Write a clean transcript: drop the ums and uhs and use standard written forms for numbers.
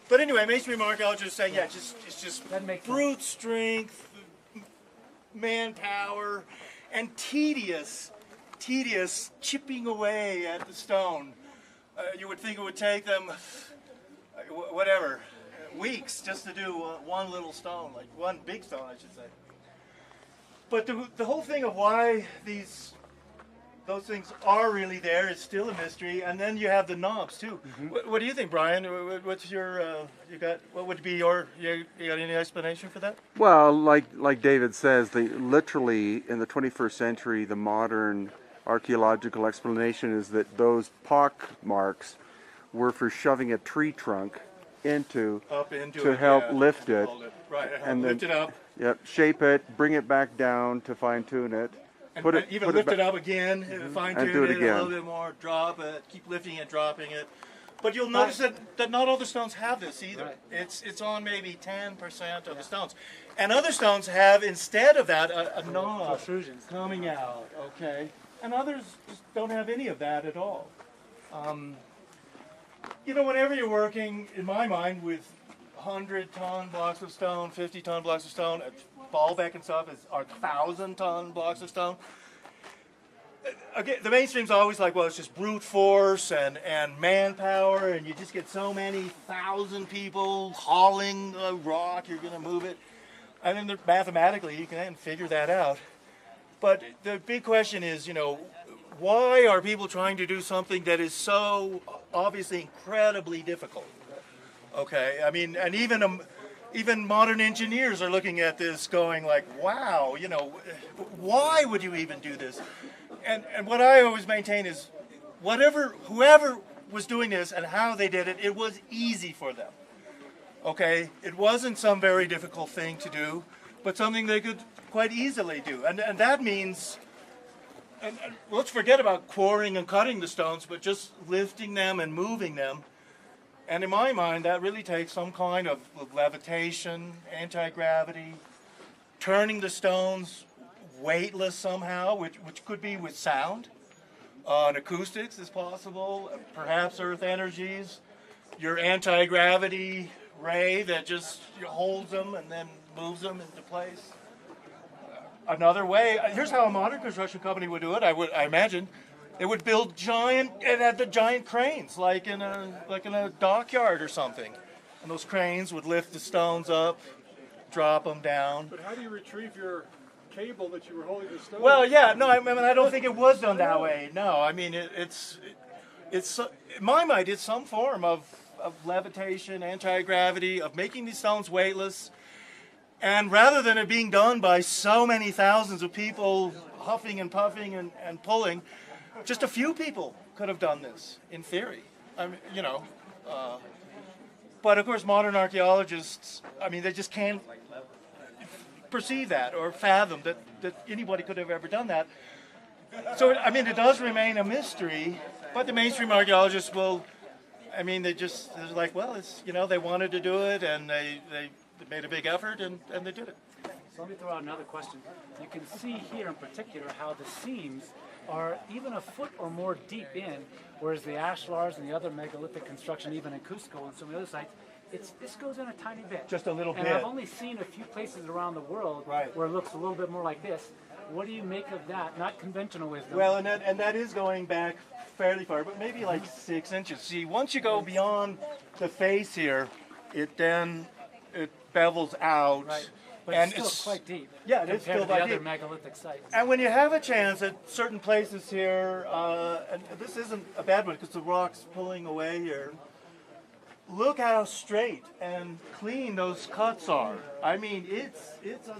But anyway, mainstream archaeologists say, yeah, it's just brute strength, manpower, and tedious chipping away at the stone. You would think it would take them, whatever, weeks just to do one little stone, like one big stone, I should say. But the whole thing of why those things are really there is still a mystery, and then you have the knobs too. Mm-hmm. What do you think, Brian? What's your what would be your you got any explanation for that? Well, like David says, literally in the 21st century, the modern archaeological explanation is that those pock marks were for shoving a tree trunk to help lift it, right? And lift it up. Yep, shape it, bring it back down to fine tune it. And lift it up again, fine tune it a little bit more, drop it, keep lifting it, dropping it. But you'll notice that not all the stones have this either. Right. It's on maybe 10% of the stones. And other stones have, instead of that, a knob coming out, okay? And others just don't have any of that at all. You know, whenever you're working, in my mind, with 100-ton blocks of stone, 50-ton blocks of stone, Baalbek and stuff are 1,000-ton blocks of stone. Again, the mainstream's always like, well, it's just brute force and manpower, and you just get so many thousand people hauling a rock, you're going to move it. And then mathematically, you can figure that out. But the big question is, you know, why are people trying to do something that is so obviously incredibly difficult? Okay, I mean, and even modern engineers are looking at this going like, wow, you know, why would you even do this? And what I always maintain is whoever was doing this and how they did it, it was easy for them. Okay, it wasn't some very difficult thing to do, but something they could quite easily do. And that means, and let's forget about quarrying and cutting the stones, but just lifting them and moving them. And in my mind, that really takes some kind of levitation, anti-gravity, turning the stones weightless somehow, which could be with sound. And acoustics is possible, perhaps earth energies, your anti-gravity ray that just holds them and then moves them into place. Another way, here's how a modern construction company would do it, I imagine. They would build giant cranes, like in a dockyard or something. And those cranes would lift the stones up, drop them down. But how do you retrieve your cable that you were holding the stone? Well, yeah, no, I mean, I don't think it was done that way. No, I mean, it's in my mind, it's some form of levitation, anti-gravity, of making these stones weightless. And rather than it being done by so many thousands of people huffing and puffing and pulling, just a few people could have done this, in theory. I mean, you know, but of course modern archaeologists, I mean, they just can't perceive that or fathom that anybody could have ever done that. So, I mean, it does remain a mystery, but the mainstream archaeologists will, I mean, they're like, well, it's, you know, they wanted to do it and they made a big effort and they did it. So let me throw out another question. You can see here in particular how the seams are even a foot or more deep in, whereas the ashlars and the other megalithic construction, even in Cusco and some of the other sites, this goes in a tiny bit. Just a little bit. And I've only seen a few places around the world where it looks a little bit more like this. What do you make of that? Not conventional wisdom. Well, and that is going back fairly far, but maybe like 6 inches. See, once you go beyond the face here, it bevels out. Right. But and it's still quite deep. Yeah, it is still quite deep. Compared to the other megalithic sites. And when you have a chance at certain places here, and this isn't a bad one because the rock's pulling away here, look how straight and clean those cuts are. I mean, it's a